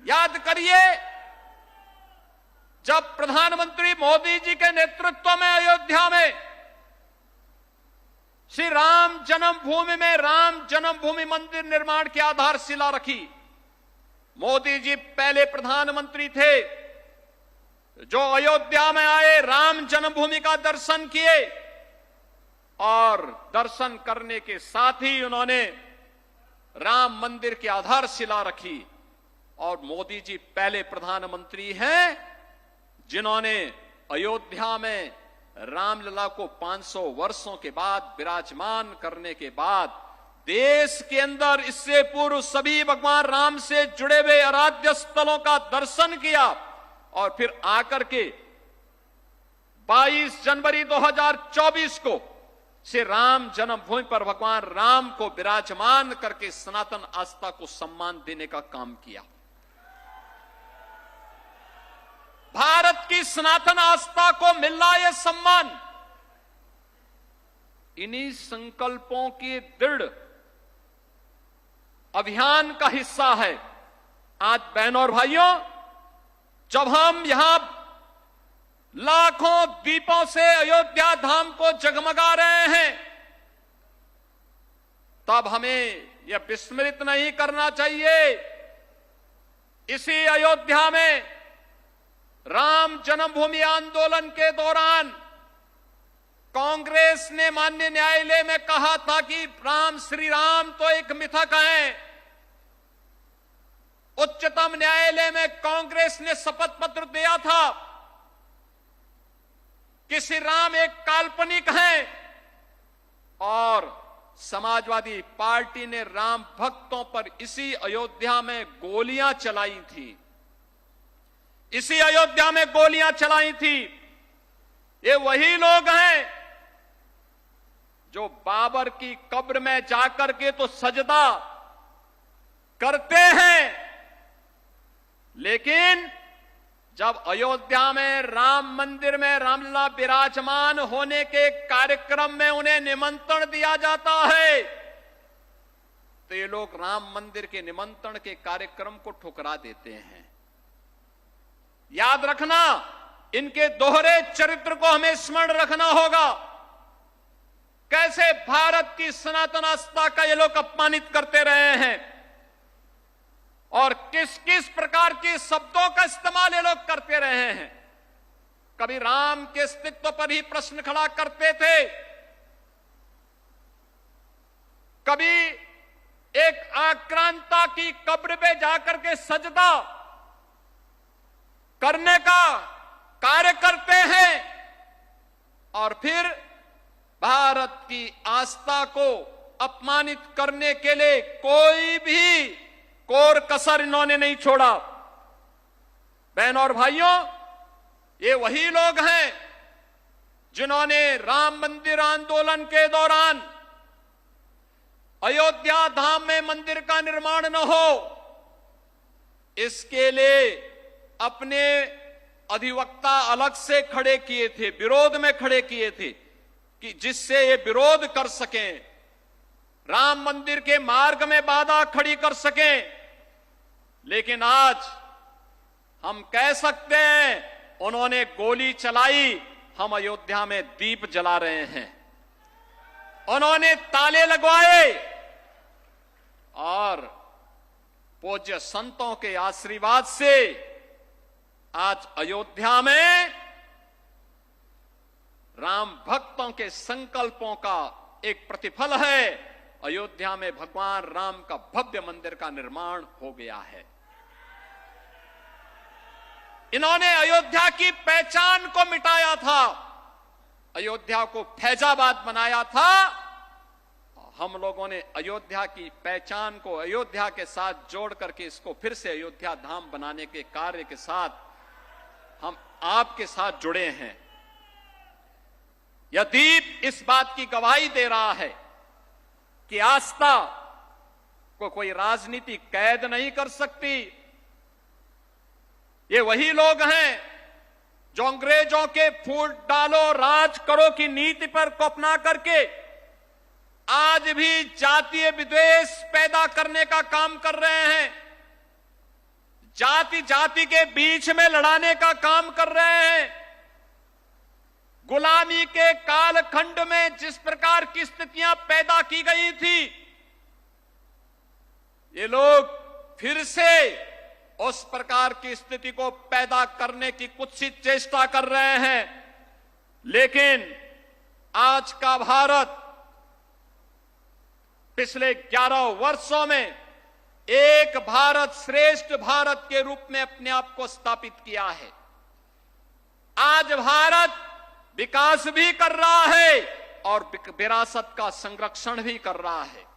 याद करिए, जब प्रधानमंत्री मोदी जी के नेतृत्व में अयोध्या में श्री राम जन्मभूमि में राम जन्मभूमि मंदिर निर्माण की आधारशिला रखी। मोदी जी पहले प्रधानमंत्री थे जो अयोध्या में आए, राम जन्मभूमि का दर्शन किए और दर्शन करने के साथ ही उन्होंने राम मंदिर की आधारशिला रखी। और मोदी जी पहले प्रधानमंत्री हैं जिन्होंने अयोध्या में रामलला को 500 वर्षों के बाद विराजमान करने के बाद देश के अंदर इससे पूर्व सभी भगवान राम से जुड़े हुए आराध्य स्थलों का दर्शन किया और फिर आकर के 22 जनवरी 2024 को श्री राम जन्मभूमि पर भगवान राम को विराजमान करके सनातन आस्था को सम्मान देने का काम किया। भारत की सनातन आस्था को मिला यह सम्मान इन्हीं संकल्पों के दृढ़ अभियान का हिस्सा है। आज बहनों और भाइयों, जब हम यहां लाखों दीपों से अयोध्या धाम को जगमगा रहे हैं, तब हमें यह विस्मृत नहीं करना चाहिए, इसी अयोध्या में राम जन्मभूमि आंदोलन के दौरान कांग्रेस ने माननीय न्यायालय में कहा था कि राम श्री राम तो एक मिथक हैं। उच्चतम न्यायालय में कांग्रेस ने शपथ पत्र दिया था कि श्री राम एक काल्पनिक हैं और समाजवादी पार्टी ने राम भक्तों पर इसी अयोध्या में गोलियां चलाई थी, इसी अयोध्या में गोलियां चलाई थी। ये वही लोग हैं जो बाबर की कब्र में जाकर के तो सजदा करते हैं, लेकिन जब अयोध्या में राम मंदिर में रामलला विराजमान होने के कार्यक्रम में उन्हें निमंत्रण दिया जाता है तो ये लोग राम मंदिर के निमंत्रण के कार्यक्रम को ठुकरा देते हैं। याद रखना, इनके दोहरे चरित्र को हमें स्मरण रखना होगा। कैसे भारत की सनातन आस्था का ये लोग अपमानित करते रहे हैं और किस किस प्रकार के शब्दों का इस्तेमाल ये लोग करते रहे हैं। कभी राम के अस्तित्व पर ही प्रश्न खड़ा करते थे, कभी एक आक्रांता की कब्र पे जाकर के सजदा करने का कार्य करते हैं और फिर भारत की आस्था को अपमानित करने के लिए कोई भी कोर कसर इन्होंने नहीं छोड़ा। बहनों और भाइयों, ये वही लोग हैं जिन्होंने राम मंदिर आंदोलन के दौरान अयोध्या धाम में मंदिर का निर्माण न हो इसके लिए अपने अधिवक्ता अलग से खड़े किए थे, विरोध में खड़े किए थे कि जिससे ये विरोध कर सकें, राम मंदिर के मार्ग में बाधा खड़ी कर सकें। लेकिन आज हम कह सकते हैं उन्होंने गोली चलाई, हम अयोध्या में दीप जला रहे हैं। उन्होंने ताले लगवाए और पूज्य संतों के आशीर्वाद से आज अयोध्या में राम भक्तों के संकल्पों का एक प्रतिफल है। अयोध्या में भगवान राम का भव्य मंदिर का निर्माण हो गया है। इन्होंने अयोध्या की पहचान को मिटाया था, अयोध्या को फैजाबाद बनाया था। हम लोगों ने अयोध्या की पहचान को अयोध्या के साथ जोड़ करके इसको फिर से अयोध्या धाम बनाने के कार्य के साथ हम आपके साथ जुड़े हैं। यह दीप इस बात की गवाही दे रहा है कि आस्था को कोई राजनीति कैद नहीं कर सकती। ये वही लोग हैं जो अंग्रेजों के फूट डालो राज करो की नीति पर को अपना करके आज भी जातीय विद्वेष पैदा करने का काम कर रहे हैं। जाति जाति के बीच में लड़ाने का काम कर रहे हैं। गुलामी के कालखंड में जिस प्रकार की स्थितियां पैदा की गई थी, ये लोग फिर से उस प्रकार की स्थिति को पैदा करने की कुत्सित चेष्टा कर रहे हैं। लेकिन आज का भारत पिछले 11 वर्षों में एक भारत श्रेष्ठ भारत के रूप में अपने आप को स्थापित किया है। आज भारत विकास भी कर रहा है और विरासत का संरक्षण भी कर रहा है।